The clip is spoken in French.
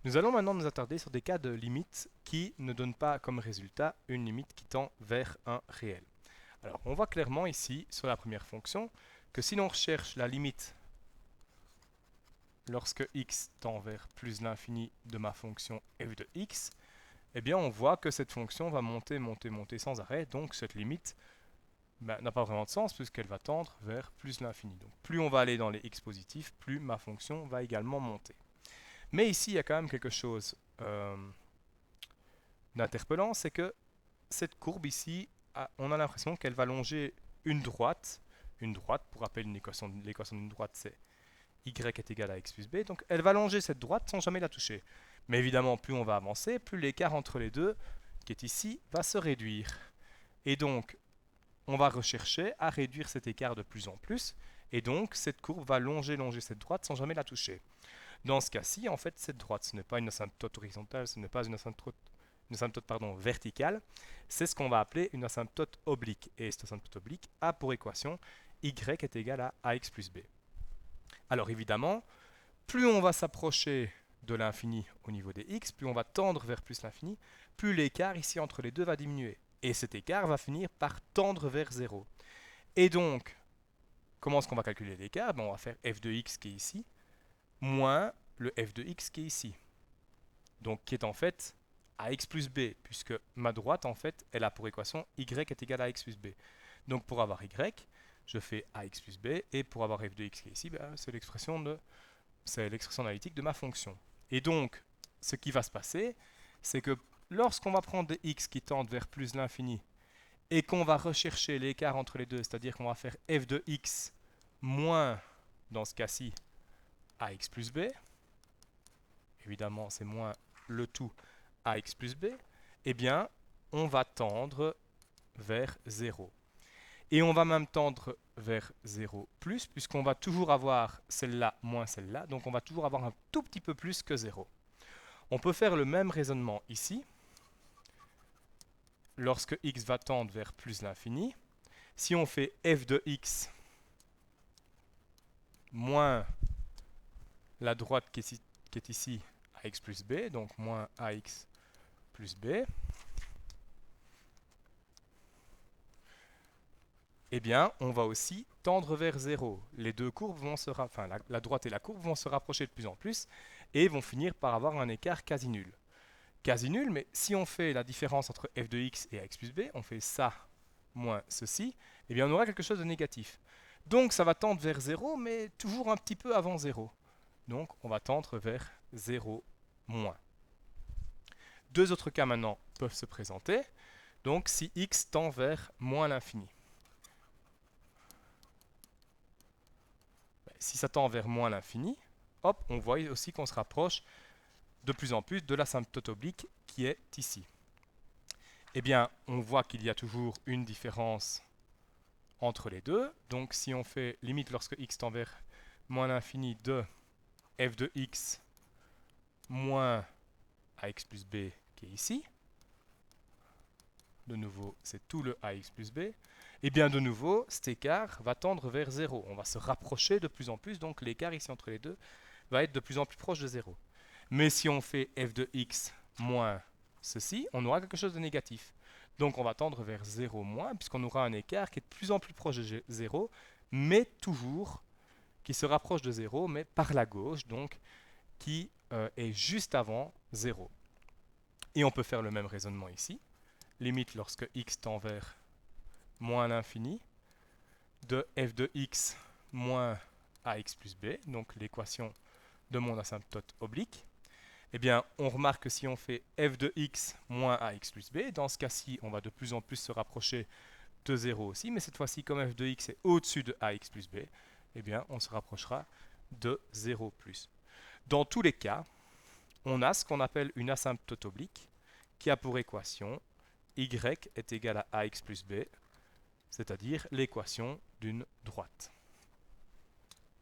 Nous allons maintenant nous attarder sur des cas de limites qui ne donnent pas comme résultat une limite qui tend vers un réel. Alors, on voit clairement ici, sur la première fonction, que si l'on recherche la limite lorsque x tend vers plus l'infini de ma fonction f de x, eh bien on voit que cette fonction va monter, monter, monter sans arrêt, donc cette limite n'a pas vraiment de sens puisqu'elle va tendre vers plus l'infini. Donc plus on va aller dans les x positifs, plus ma fonction va également monter. Mais ici, il y a quand même quelque chose d'interpellant, c'est que cette courbe ici, on a l'impression qu'elle va longer une droite. Une droite, pour rappeler l'équation d'une droite, c'est y est égal à x plus b. Donc elle va longer cette droite sans jamais la toucher. Mais évidemment, plus on va avancer, plus l'écart entre les deux, qui est ici, va se réduire. Et donc, on va rechercher à réduire cet écart de plus en plus. Et donc, cette courbe va longer cette droite sans jamais la toucher. Dans ce cas-ci, en fait, cette droite, ce n'est pas une asymptote horizontale, ce n'est pas une asymptote verticale, c'est ce qu'on va appeler une asymptote oblique. Et cette asymptote oblique a pour équation y est égal à ax plus b. Alors évidemment, plus on va s'approcher de l'infini au niveau des x, plus on va tendre vers plus l'infini, plus l'écart ici entre les deux va diminuer. Et cet écart va finir par tendre vers 0. Et donc, comment est-ce qu'on va calculer l'écart? On va faire f de x qui est ici, moins le f de x qui est ici. Donc qui est en fait ax plus b, puisque ma droite, en fait, elle a pour équation y est égal à x plus b. Donc pour avoir y, je fais ax plus b, et pour avoir f de x qui est ici, c'est l'expression analytique de ma fonction. Et donc, ce qui va se passer, c'est que lorsqu'on va prendre des x qui tendent vers plus l'infini, et qu'on va rechercher l'écart entre les deux, c'est-à-dire qu'on va faire f de x moins, dans ce cas-ci, ax plus b, évidemment c'est moins le tout ax plus b, eh bien, on va tendre vers 0. Et on va même tendre vers 0 plus, puisqu'on va toujours avoir celle-là moins celle-là, donc on va toujours avoir un tout petit peu plus que 0. On peut faire le même raisonnement ici. Lorsque x va tendre vers plus l'infini, si on fait f de x moins la droite qui est ici, ax plus b, donc moins ax plus b, eh bien, on va aussi tendre vers 0. Les deux courbes vont la droite et la courbe vont se rapprocher de plus en plus et vont finir par avoir un écart quasi nul. Quasi nul, mais si on fait la différence entre f de x et ax plus b, on fait ça moins ceci, eh bien on aura quelque chose de négatif. Donc ça va tendre vers 0, mais toujours un petit peu avant 0. Donc on va tendre vers 0 moins. Deux autres cas maintenant peuvent se présenter. Donc si x tend vers moins l'infini. Si ça tend vers moins l'infini, hop, on voit aussi qu'on se rapproche de plus en plus de l'asymptote oblique qui est ici. Eh bien, on voit qu'il y a toujours une différence entre les deux. Donc si on fait limite lorsque x tend vers moins l'infini de f de x moins ax plus b qui est ici, de nouveau c'est tout le ax plus b, et bien de nouveau cet écart va tendre vers 0. On va se rapprocher de plus en plus, donc l'écart ici entre les deux va être de plus en plus proche de 0. Mais si on fait f de x moins ceci, on aura quelque chose de négatif. Donc on va tendre vers 0 moins, puisqu'on aura un écart qui est de plus en plus proche de 0, mais toujours qui se rapproche de 0, mais par la gauche, donc qui est juste avant 0. Et on peut faire le même raisonnement ici. Limite lorsque x tend vers moins l'infini de f de x moins ax plus b, donc l'équation de mon asymptote oblique. Eh bien, on remarque que si on fait f de x moins ax plus b, dans ce cas-ci, on va de plus en plus se rapprocher de 0 aussi, mais cette fois-ci, comme f de x est au-dessus de ax plus b, eh bien, on se rapprochera de 0 plus. Dans tous les cas, on a ce qu'on appelle une asymptote oblique qui a pour équation y est égal à ax plus b, c'est-à-dire l'équation d'une droite.